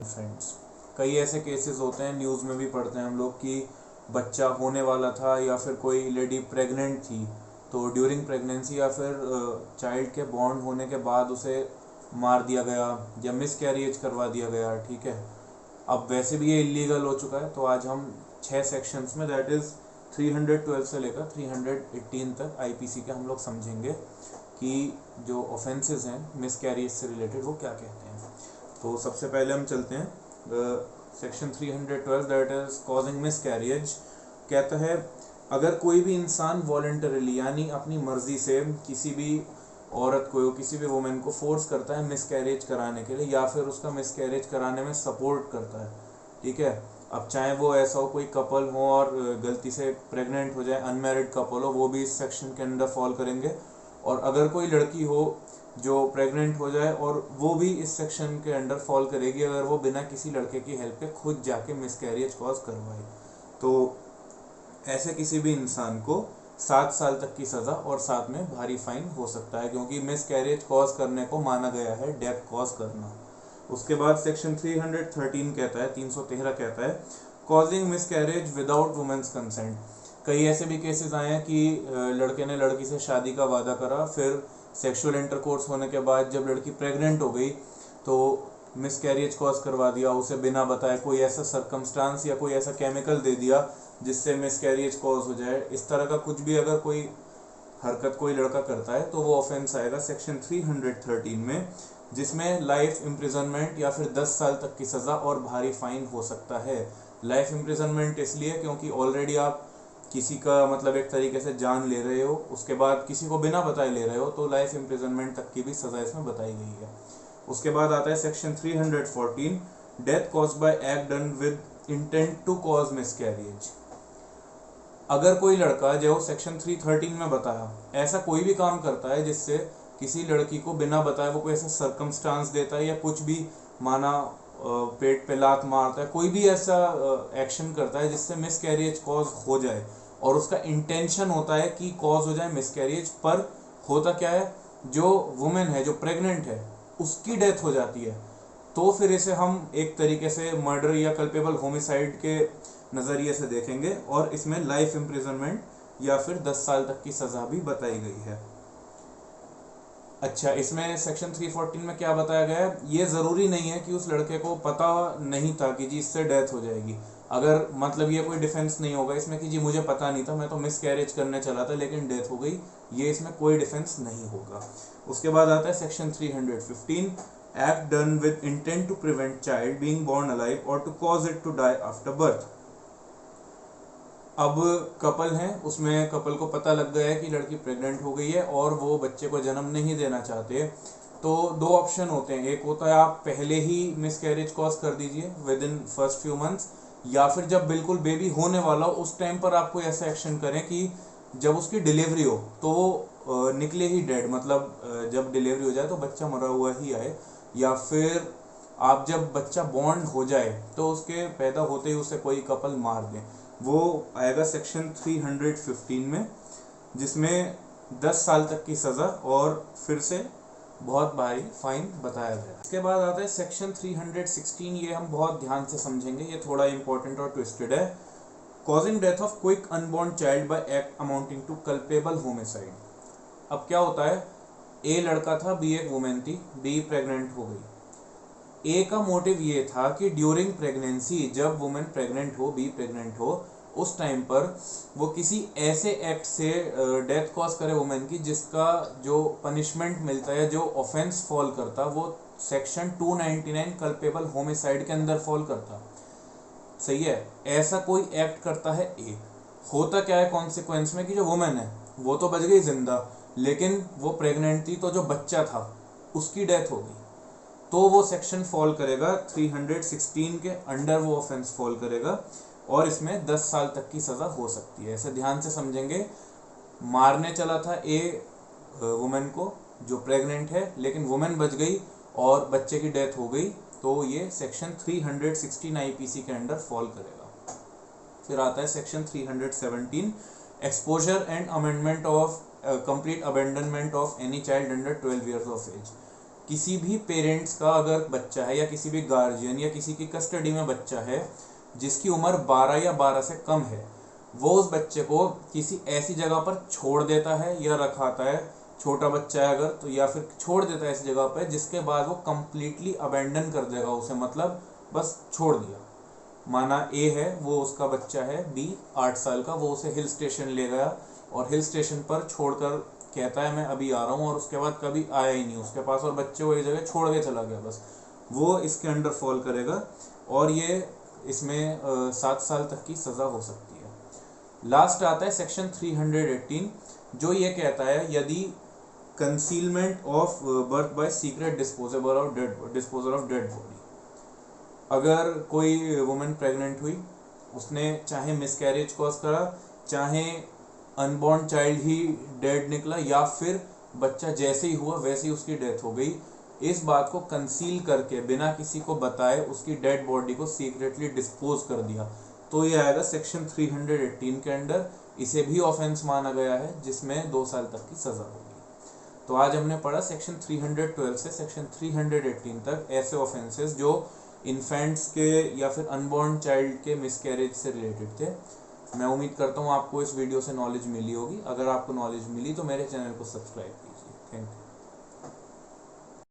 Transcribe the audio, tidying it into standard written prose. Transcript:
Friends, कई ऐसे cases होते हैं, न्यूज़ में भी पढ़ते हैं हम लोग कि बच्चा होने वाला था या फिर कोई लेडी प्रेग्नेंट थी, तो ड्यूरिंग प्रेगनेंसी या फिर चाइल्ड के बॉर्न होने के बाद उसे मार दिया गया या मिस कैरिएज करवा दिया गया। ठीक है, अब वैसे भी ये इलीगल हो चुका है। तो आज हम 6 सेक्शंस में, दैट इज़ 312 से लेकर 318 तक आईपीसी के हम लोग समझेंगे कि जो ऑफेंसेस हैं मिस कैरिएज से रिलेटेड वो क्या कहते हैं। तो सबसे पहले हम चलते हैं section 312, that is causing miss carriage. कहता है अगर कोई भी इंसान वॉलंटरीली यानी अपनी मर्जी से किसी भी औरत को, किसी भी वुमेन को फोर्स करता है मिस कैरेज कराने के लिए या फिर उसका मिस कैरेज कराने में सपोर्ट करता है। ठीक है, अब चाहे वो ऐसा हो कोई कपल हो और गलती से प्रेग्नेंट हो जाए, अनमैरिड कपल हो, वो भी इस सेक्शन के अंदर फॉल करेंगे। और अगर कोई लड़की हो जो प्रेग्नेंट हो जाए और वो भी इस सेक्शन के अंडर फॉल करेगी अगर वो बिना किसी लड़के की हेल्प के खुद जाके मिस कैरिएज कॉज करवाए। तो ऐसे किसी भी इंसान को 7 साल तक की सज़ा और साथ में भारी फाइन हो सकता है, क्योंकि मिस कैरेज कॉज करने को माना गया है डेथ कॉज करना। उसके बाद सेक्शन 313 कहता है, 313 कहता है causing miscarriage without women's consent. कई ऐसे भी केसेस आए हैं कि लड़के ने लड़की से शादी का वादा करा, फिर सेक्सुअल इंटरकोर्स होने के बाद जब लड़की प्रेग्नेंट हो गई तो मिस कैरिएज कॉज करवा दिया, उसे बिना बताए कोई ऐसा सर्कमस्टांस या कोई ऐसा केमिकल दे दिया जिससे मिस कैरिएज कॉज हो जाए। इस तरह का कुछ भी अगर कोई हरकत कोई लड़का करता है तो वो ऑफेंस आएगा सेक्शन 313 में, जिसमें लाइफ इम्प्रिजनमेंट या फिर 10 साल तक की सज़ा और भारी फाइन हो सकता है। लाइफ इम्प्रिजनमेंट इसलिए क्योंकि ऑलरेडी आप किसी का मतलब एक तरीके से जान ले रहे हो, उसके बाद किसी को बिना बताए ले रहे हो, तो लाइफ इम्प्रिजनमेंट तक की भी सज़ा इसमें बताई गई है। उसके बाद आता है section 314, death cause by act done with intent to cause miscarriage. अगर कोई लड़का जो सेक्शन 313 में बताया ऐसा कोई भी काम करता है जिससे किसी लड़की को बिना बताए वो कोई ऐसा सर्कमस्टांस देता है या कुछ भी, माना पेट पे लात मारता है, कोई भी ऐसा एक्शन करता है जिससे मिस कैरिएज कॉज हो जाए और उसका इंटेंशन होता है कि कॉज हो जाए मिस कैरिएज, पर होता क्या है, जो वुमेन है जो प्रेग्नेंट है उसकी डेथ हो जाती है, तो फिर इसे हम एक तरीके से मर्डर या कल्पेबल होमिसाइड के नज़रिए से देखेंगे और इसमें लाइफ इम्प्रिजनमेंट या फिर 10 साल तक की सज़ा भी बताई गई है। अच्छा, इसमें सेक्शन 314 में क्या बताया गया है, ये ज़रूरी नहीं है कि उस लड़के को पता नहीं था कि जी इससे डेथ हो जाएगी। अगर मतलब ये कोई डिफेंस नहीं होगा इसमें कि जी मुझे पता नहीं था, मैं तो मिस कैरेज करने चला था लेकिन डेथ हो गई, ये इसमें कोई डिफेंस नहीं होगा। उसके बाद आता है section 315, act done with intent to prevent child being born alive और to cause it to die after birth. अब कपल हैं, उसमें कपल को पता लग गया है कि लड़की प्रेग्नेंट हो गई है और वो बच्चे को जन्म नहीं देना चाहते, तो 2 ऑप्शन होते हैं। एक होता है आप पहले ही मिस कैरेज कॉज कर दीजिए with in first few months, या फिर जब बिल्कुल बेबी होने वाला हो उस टाइम पर आप कोई ऐसा एक्शन करें कि जब उसकी डिलीवरी हो तो वो निकले ही डेड, मतलब जब डिलीवरी हो जाए तो बच्चा मरा हुआ ही आए, या फिर आप जब बच्चा बॉर्न हो जाए तो उसके पैदा होते ही उसे कोई कपल मार दे। वो आएगा सेक्शन 315 में, जिसमें 10 साल तक की सज़ा और फिर से बहुत भारी फाइन बताया गया। इसके बाद आता है सेक्शन 316, ये हम बहुत ध्यान से समझेंगे, ये थोड़ा इंपॉर्टेंट और ट्विस्टेड है। Causing death of quick unborn child by act amounting to culpable homicide. अब क्या होता है, ए लड़का था, बी एक वुमेन थी, बी प्रेग्नेंट हो गई। ए का मोटिव ये था कि ड्यूरिंग प्रेगनेंसी, जब वुमेन प्रेग्नेंट हो, बी प्रेग्नेंट हो, उस टाइम पर वो किसी ऐसे एक्ट से डेथ कॉज करे वुमेन की जिसका जो पनिशमेंट मिलता है, जो ऑफेंस फॉल करता, वो सेक्शन 299 कल्पेबल होमिसाइड के अंदर फॉल करता। सही है, ऐसा कोई एक्ट करता है ए। होता क्या है कॉन्सिक्वेंस में कि जो वुमेन है वो तो बच गई जिंदा, लेकिन वो प्रेग्नेंट थी, तो जो बच्चा था उसकी डेथ हो गई, तो वो सेक्शन फॉल करेगा 316 के अंडर, वो ऑफेंस फॉल करेगा और इसमें 10 साल तक की सज़ा हो सकती है। ऐसे ध्यान से समझेंगे, मारने चला था ए वुमेन को जो प्रेग्नेंट है, लेकिन वुमेन बच गई और बच्चे की डेथ हो गई, तो ये सेक्शन 316 आईपीसी के अंडर फॉल करेगा। फिर आता है section 317, exposure and amendment of complete abandonment of any child under 12 years of age. किसी भी पेरेंट्स का अगर बच्चा है या किसी भी गार्जियन या किसी की कस्टडी में बच्चा है जिसकी उम्र 12 या 12 से कम है, वो उस बच्चे को किसी ऐसी जगह पर छोड़ देता है या रखाता है, छोटा बच्चा है अगर तो, या फिर छोड़ देता है ऐसी जगह पर जिसके बाद वो कंप्लीटली अबेंडन कर देगा उसे, मतलब बस छोड़ दिया। माना ए है, वो उसका बच्चा है, बी 8 साल का, वो उसे हिल स्टेशन ले गया और हिल स्टेशन पर छोड़कर कहता है मैं अभी आ रहा हूँ, और उसके बाद कभी आया ही नहीं उसके पास और बच्चे को एक जगह छोड़ के चला गया बस, वो इसके अंडर फॉल करेगा और ये इसमें 7 साल तक की सज़ा हो सकती है। लास्ट आता है सेक्शन 318, जो ये कहता है यदि concealment of birth bye secret disposal of dead body, अगर कोई वुमेन प्रेग्नेंट हुई, उसने चाहे मिसकैरेज कॉज करा, चाहे अनबॉर्न चाइल्ड ही डेड निकला, या फिर बच्चा जैसे ही हुआ वैसे ही उसकी डेथ हो गई, इस बात को कंसील करके बिना किसी को बताए उसकी डेड बॉडी को सीक्रेटली डिस्पोज कर दिया, तो ये आएगा सेक्शन 318 के अंडर। इसे भी ऑफेंस माना गया है जिसमें 2 साल तक की सज़ा होगी। तो आज हमने पढ़ा सेक्शन 312 से सेक्शन 318 तक ऐसे ऑफेंसेस जो इन्फेंट्स के या फिर अनबॉर्न चाइल्ड के मिसकैरेज से रिलेटेड थे। मैं उम्मीद करता हूँ आपको इस वीडियो से नॉलेज मिली होगी। अगर आपको नॉलेज मिली तो मेरे चैनल को सब्सक्राइब कीजिए। Thank you.